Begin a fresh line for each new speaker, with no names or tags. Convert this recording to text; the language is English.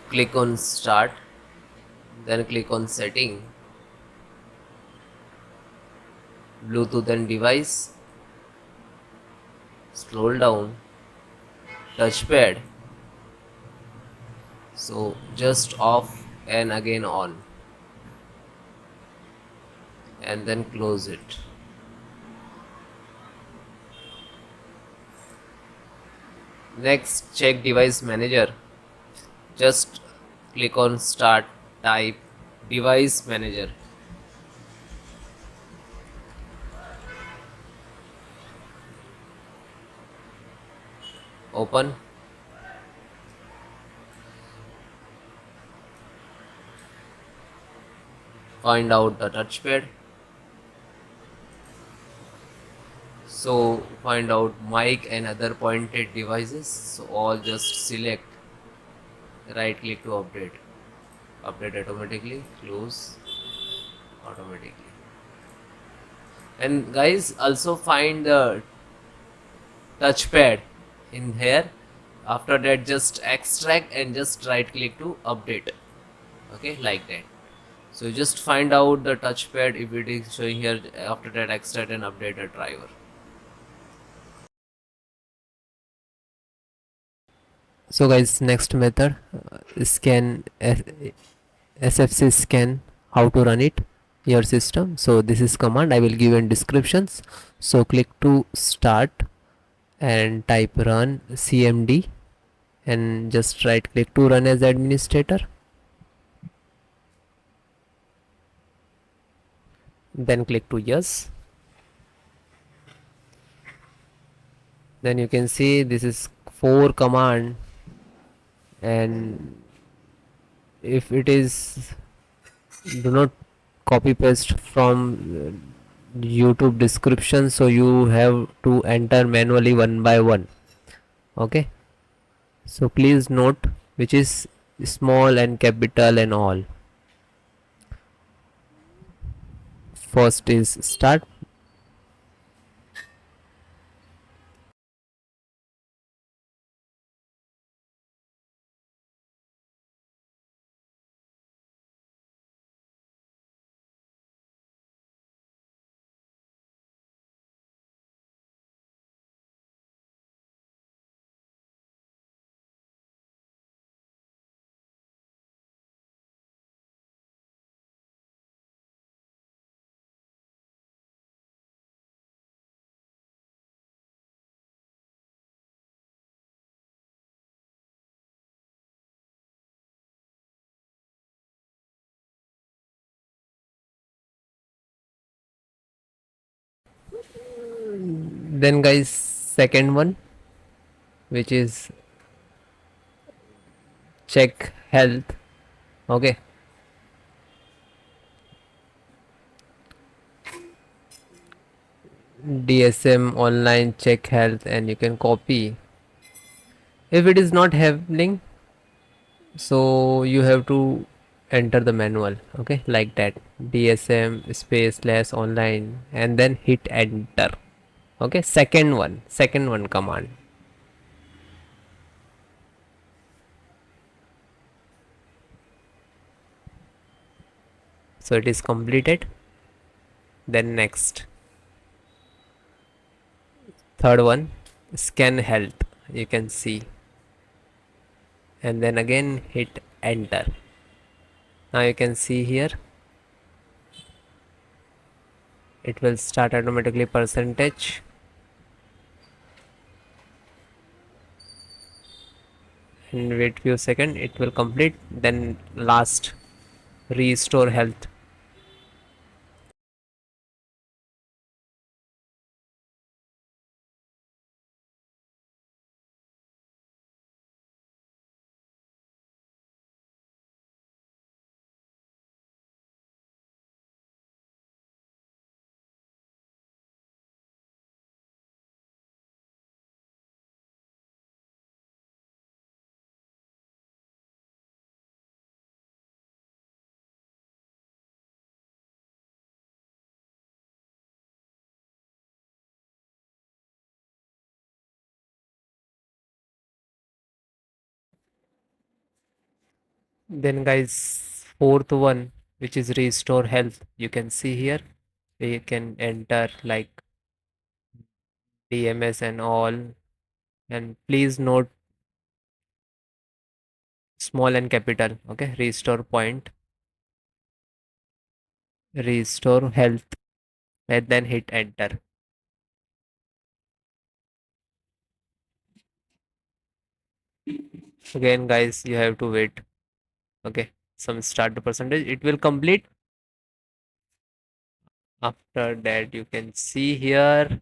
Click on start, then click on setting, Bluetooth and device, scroll down, touchpad, so just off and again on, and then close it. Next, check device manager. Just click on start, type device manager, open, find out the touchpad, so find out mic and other pointed devices, so all just select, right click to update, update automatically, close automatically. And guys, also find the touchpad in here. After that, just extract and just right click to update. Okay, like that. So just find out the touchpad if it is showing here. After that, extract and update the driver. So guys, next method, scan SFC scan, how to run it your system. So this is command I will give in descriptions. So click to start and type run cmd and just right click to run as administrator, then click to yes. Then you can see this is 4 command, and if it is, do not copy paste from YouTube description, so you have to enter manually one by one. Okay, so please note which is small and capital and all. First is start, then guys second one, which is check health. Okay, DSM online check health, and you can copy. If it is not happening, so you have to enter the manual. Okay, like that, DSM space slash online and then hit enter. Okay, second one command. So it is completed. Then next, third one, scan health, you can see, and then again hit enter. Now you can see here it will start automatically percentage, and wait few seconds, it will complete. Then last, restore health.
Then guys, fourth one, which is restore health. You can see here, we can enter like DMS and all. And please note small and capital. Okay, restore point, restore health, and then hit enter. Again, guys, you have to wait. Okay, some start the percentage. It will complete. After that, you can see here